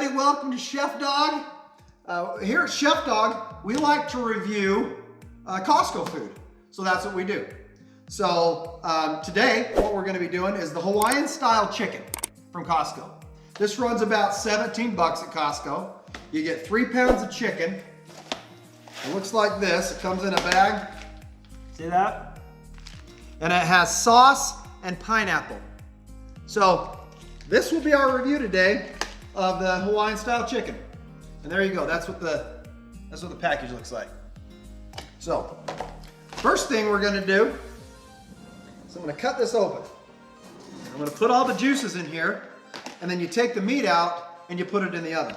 everybody, welcome to Chef Dawg. Here at Chef Dawg, we like to review Costco food. So that's what we do. So today, what we're gonna be doing is the Hawaiian style chicken from Costco. This runs about 17 bucks at Costco. You get 3 pounds of chicken. It looks like this. It comes in a bag. See that? And it has sauce and pineapple. So this will be our review today of the Hawaiian style chicken. And there you go. That's what the package looks like. So first thing we're going to do is I'm going to cut this open. I'm going to put all the juices in here, and then you take the meat out and you put it in the oven.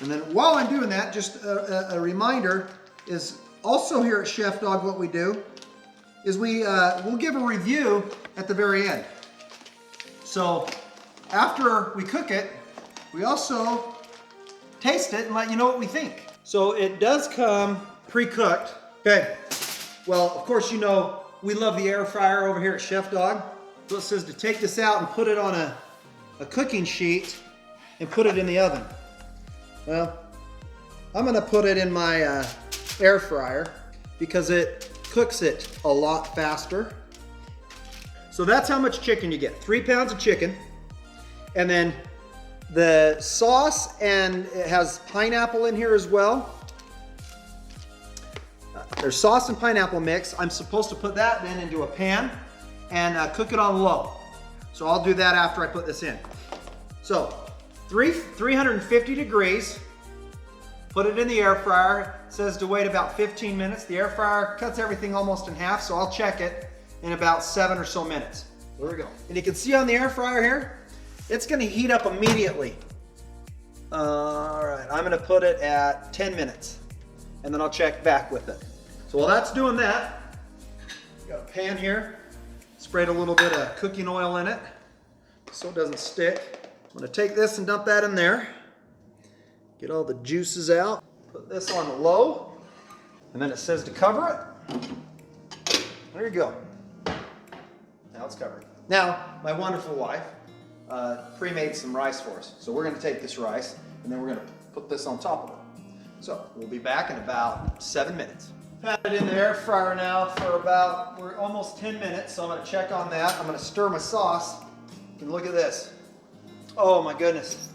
And then while I'm doing that, just a reminder is also here at Chef Dawg, what we do is we'll give a review at the very end. So after we cook it, we also taste it and let you know what we think. So it does come pre-cooked. Okay. Well, of course, you know we love the air fryer over here at Chef Dawg. So it says to take this out and put it on a cooking sheet and put it in the oven. Well, I'm gonna put it in my air fryer because it cooks it a lot faster. So that's how much chicken you get. 3 pounds of chicken. And then the sauce, and it has pineapple in here as well. There's sauce and pineapple mix. I'm supposed to put that then into a pan and cook it on low. So I'll do that after I put this in. So 350 degrees. Put it in the air fryer. It says to wait about 15 minutes. The air fryer cuts everything almost in half, so I'll check it in about 7 or so minutes. There we go. And you can see on the air fryer here, it's gonna heat up immediately. All right, I'm gonna put it at 10 minutes, and then I'll check back with it. So while that's doing that, got a pan here, sprayed a little bit of cooking oil in it so it doesn't stick. I'm gonna take this and dump that in there. Get all the juices out. Put this on low, and then it says to cover it. There you go. Now it's covered. Now, my wonderful wife pre-made some rice for us. So we're gonna take this rice, and then we're gonna put this on top of it. So we'll be back in about 7 minutes. Had it in the air fryer now for we're almost 10 minutes, so I'm gonna check on that. I'm gonna stir my sauce, and look at this. Oh my goodness.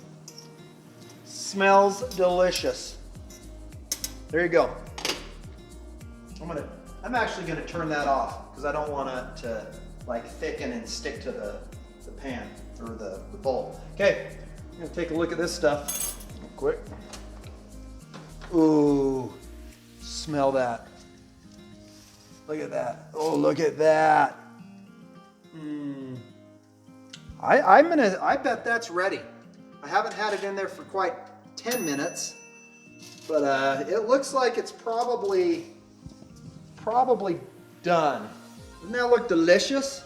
Smells delicious. There you go. I'm actually gonna turn that off because I don't want it to like thicken and stick to the pan or the bowl. Okay, I'm gonna take a look at this stuff real quick. Ooh, smell that. Look at that. Oh, look at that. I bet that's ready. I haven't had it in there for quite 10 minutes, but it looks like it's probably done. Doesn't that look delicious?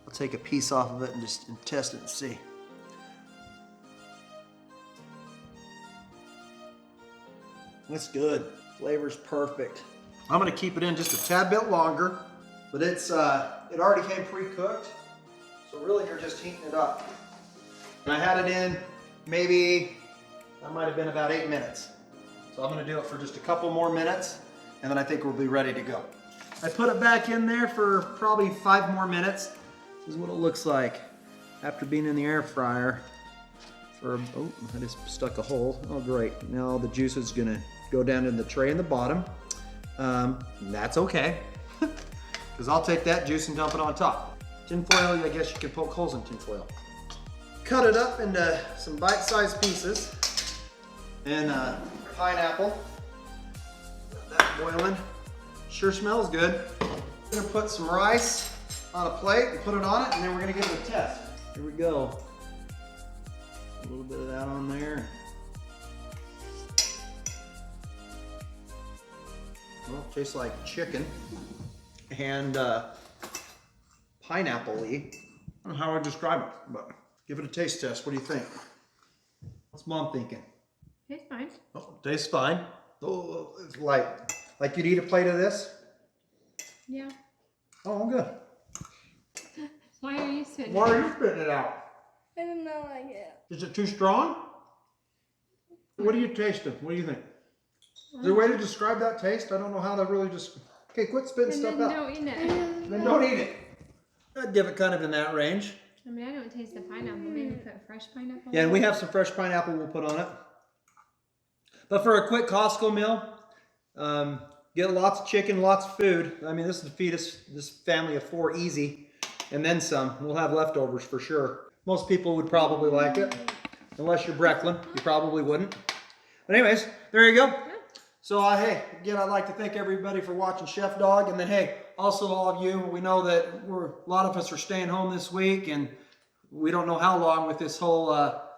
I'll take a piece off of it and just test it and see. That's good. Flavor's perfect. I'm gonna keep it in just a tad bit longer, but it already came pre-cooked, so really you're just heating it up. And I had it in maybe, that might have been about 8 minutes. So I'm gonna do it for just a couple more minutes, and then I think we'll be ready to go. I put it back in there for probably 5 more minutes. This is what it looks like after being in the air fryer for, oh, I just stuck a hole. Oh, great. Now the juice is gonna go down in the tray in the bottom. That's okay, because I'll take that juice and dump it on top. Tin foil, I guess you could poke holes in tin foil. Cut it up into some bite-sized pieces, and pineapple. Got that boiling. Sure smells good. We're gonna put some rice on a plate and put it on it, and then we're gonna give it a test. Here we go. A little bit of that on there. Well, it tastes like chicken and pineapple-y. I don't know how I describe it, but give it a taste test. What do you think? What's Mom thinking? Tastes fine. Oh, tastes fine. Oh, it's like you'd eat a plate of this? Yeah. Oh, good. Why are you spitting Why are you spitting it out? I don't know like it. Is it too strong? What do you taste of? What do you think? Is there a way to describe that taste? I don't know how to really just. Okay, quit spitting stuff out. Don't eat it. Then don't eat it. I'd give it kind of in that range. I mean, I don't taste the pineapple. Maybe put fresh pineapple. Yeah, and we have some fresh pineapple we'll put on it. But for a quick Costco meal, get lots of chicken, lots of food. I mean, this is to feed us, this family of 4 easy, and then some. We'll have leftovers for sure. Most people would probably like it, unless you're Brecklin. You probably wouldn't. But anyways, there you go. So, hey, again, I'd like to thank everybody for watching Chef Dawg. And then, hey, also all of you, we know that a lot of us are staying home this week, and we don't know how long with this whole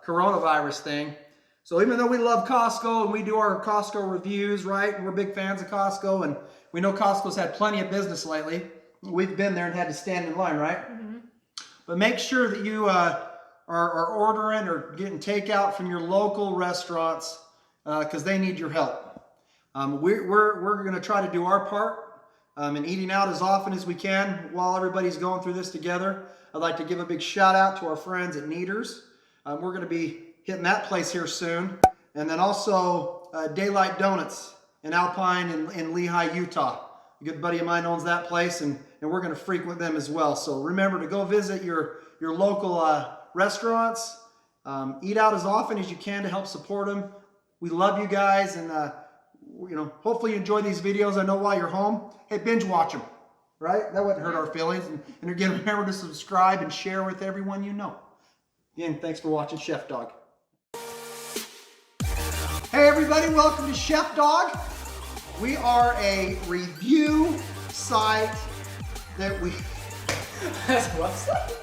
coronavirus thing. So even though we love Costco and we do our Costco reviews, right, and we're big fans of Costco, and we know Costco's had plenty of business lately. We've been there and had to stand in line, right? Mm-hmm. But make sure that you are ordering or getting takeout from your local restaurants because they need your help. We're going to try to do our part in eating out as often as we can while everybody's going through this together. I'd like to give a big shout out to our friends at Kneaders. We're going to be hitting that place here soon. And then also Daylight Donuts in Alpine in Lehi, Utah. A good buddy of mine owns that place, and we're going to frequent them as well. So remember to go visit your local restaurants. Eat out as often as you can to help support them. We love you guys, and hopefully you enjoy these videos. I know while you're home, hey, binge watch them, right? That wouldn't hurt our feelings. And again, remember to subscribe and share with everyone you know. Again, thanks for watching Chef Dawg. Hey everybody, welcome to Chef Dawg. We are a review site that we... What's that?